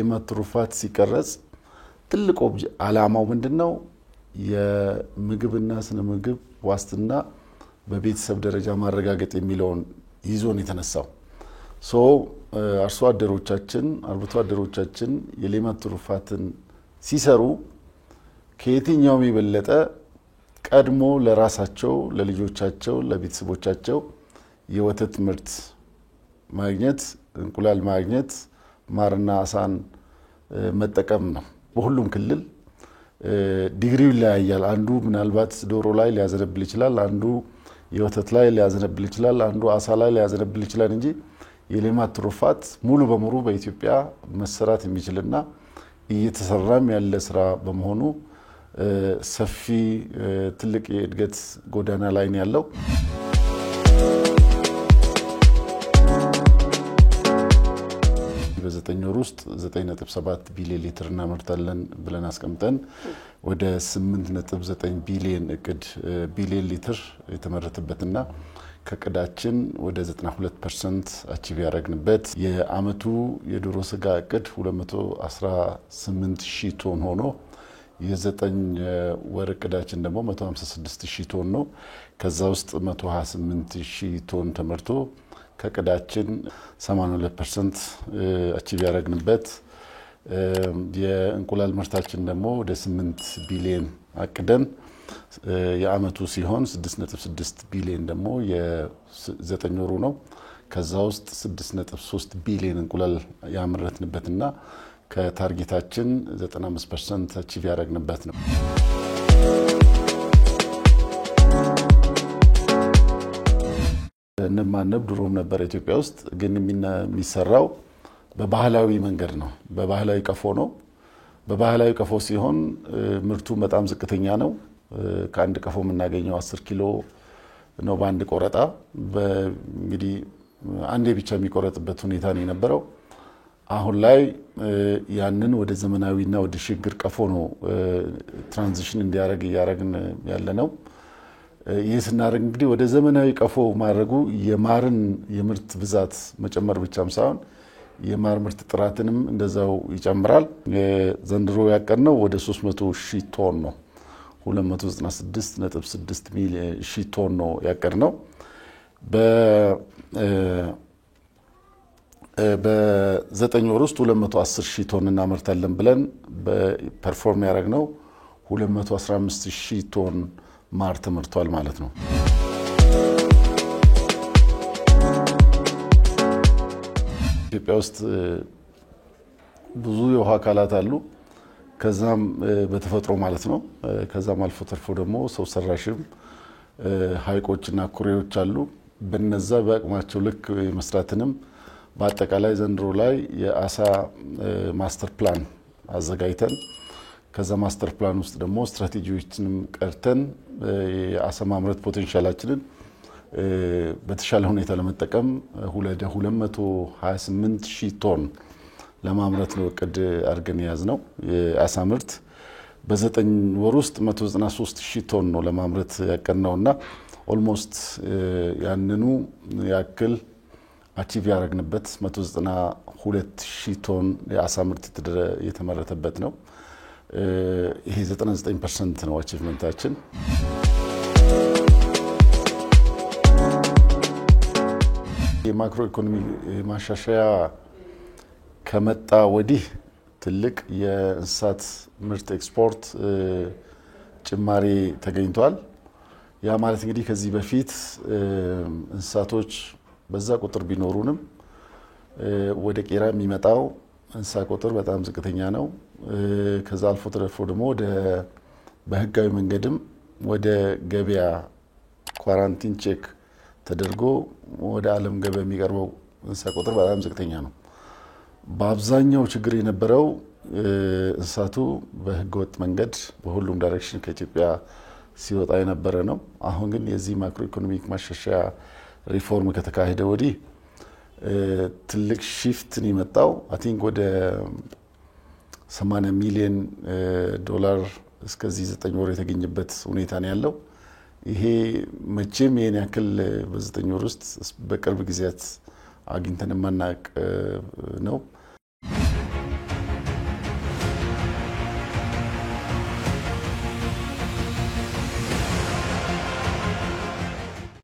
የሌማት ትሩፋት ሲቀረጽ ትልቁ ዓላማው ምንድነው? የምግብና ስነ ምግብ ዋስትና በቤተሰብ ደረጃ ማረጋገጥ የሚለውን ይዞን የተነሳው አርሶ አደሮቻችን የሌማት ትሩፋትን ሲሰሩ ከየትኛውም የበለጠ ቀድሞ ለራሳቸው ለልጆቻቸው ለቤተሰቦቻቸው የወተት ምርት ማግኘት እንቁላል ማግኘት ማርና አሳን መጠቀም ነው። በሁሉም ክልል ዲግሪው ይለያያል። አንዱ ምናልባት ዶሮ ላይ ሊያዘነብል ይችላል፣ አንዱ የወተት ላይ ሊያዘነብል ይችላል፣ አንዱ አሳ ላይ ሊያዘነብል ይችላል እንጂ የሌማት ትሩፋት ሙሉ በሙሉ በኢትዮጵያ መሰራት የሚችልና እየተሰራም ያለ ስራ በመሆኑ ሰፊ ትልቅ የእድገት ጎዳና ላይ ነው ያለው። በ9 ወር ውስጥ 9.7 ቢሊዮን ሊትር እናመርታለን ብለን አስቀምጠን ወደ 8.9 ቢሊዮን ቢሊዮን ሊትር የተመረተበትና ከቅዳችን ወደ 92% አቺቭ ያደረግንበት የአመቱ የዶሮ ስጋ እቅድ 218,000 ቶን ሆኖ የ9 ወር እቅዳችን ደግሞ 156,000 ቶን ነው። ከዛ ውስጥ 128,000 ቶን ተመርቶ ከቅዳችን 82% አቺቭ ያደረግንበት የእንቁላል ምርታችን ደግሞ ወደ 8 ቢሊዮን አቅደን የአመቱ ሲሆን 6.6 ቢሊዮን ደግሞ የ9 ወሩ ነው። ከዛ ውስጥ 6.3 ቢሊዮን እንቁላል ያመረትንበትና ከታርጌታችን 95% አቺቭ ያደረግንበት ነው። ንብ ድሮም ነበር ኢትዮጵያ ውስጥ ግን የሚሰራው በባህላዊ መንገድ ነው። በባህላዊ ቀፎ ነው። በባህላዊ ቀፎ ሲሆን ምርቱ በጣም ዝቅተኛ ነው። ከአንድ ቀፎ የምናገኘው 10 ኪሎ ነው በአንድ ቆረጣ። እንግዲህ አንዴ ብቻ የሚቆረጥበት ሁኔታ ነው የነበረው። አሁን ላይ ያንን ወደ ዘመናዊና ወደ ሽግግር ቀፎ ነው ትራንዚሽን እንዲያደርግ ያደረግን ያለነው። ይህ ስናደርግ እንግዲህ ወደ ዘመናዊ ቀፎ ማድረጉ የማርን የምርት ብዛት መጨመር ብቻም ሳይሆን የማር ምርት ጥራትንም እንደዛው ይጨምራል። ዘንድሮ ያቀድነው ወደ 300,000 ቶን ነው። 296.6 ሚሊዮን ቶን ነው ያቀድነው። በ9 ወር ውስጥ 210,000 ቶን እናመርታለን ብለን በፐርፎርም ያደረግነው 215,000 ቶን ማር ተመርቷል ማለት ነው። ኢትዮጵያ ውስጥ ብዙ የውሃ አካላት አሉ። ከዛም በተፈጥሮ ማለት ነው። ከዛም አልፎ ተርፎ ደግሞ ሰው ሰራሽም ሐይቆችና ኩሬዎች አሉ። በነዛ በአቅማቸው ልክ መስራትንም በአጠቃላይ ዘንድሮ ላይ የአሳ ማስተር ፕላን አዘጋጅተን ከዛ ማስተር ፕላን ውስጥ ደግሞ ስትራቴጂዎችንም ቀርተን የአሳ ማምረት ፖቴንሻላችንን በተሻለ ሁኔታ ለመጠቀም 228,000 ቶን ለማምረት ነው እቅድ አድርገን ያዝነው። የአሳ ምርት በ9 ወር ውስጥ 193,000 ቶን ነው ለማምረት ያቀድነውና ኦልሞስት ያንኑ ያክል አቺቭ ያደረግንበት 192,000 ቶን የአሳ ምርት የተመረተበት ነው። ይሄ 99% ነው አቺቭመንታችን። የማክሮ ኢኮኖሚ ማሻሻያ ከመጣ ወዲህ ትልቅ የእንስሳት ምርት ኤክስፖርት ጭማሪ ተገኝቷል። ያ ማለት እንግዲህ ከዚህ በፊት እንስሳቶች በዛ ቁጥር ቢኖሩንም ወደ ቄራ የሚመጣው እንስሳ ቁጥር በጣም ዝቅተኛ ነው። ከዛ አልፎ ተርፎ ደግሞ በህጋዊ መንገድም ወደ ገበያ ኳራንቲን ቼክ ተደርጎ ወደ ዓለም ገበያ የሚቀርበው እንስሳ ቁጥር በጣም ዝቅተኛ ነው። በአብዛኛው ችግር የነበረው እንስሳቱ በህገወጥ መንገድ በሁሉም ዳይሬክሽን ከኢትዮጵያ ሲወጣ የነበረ ነው። አሁን ግን የዚህ ማክሮ ኢኮኖሚክ ማሻሻያ ሪፎርም ከተካሄደ ወዲህ ትልቅ ሺፍት ነው የመጣው። አይ ቲንክ ወደ 80 ሚሊዮን ዶላር እስከዚህ 9 ወር የተገኘበት ሁኔታ ነው ያለው። ይሄ መቼም የኔ ያክል በ9 ወር ውስጥ በቅርብ ጊዜያት አግኝተን ማናቅ ነው።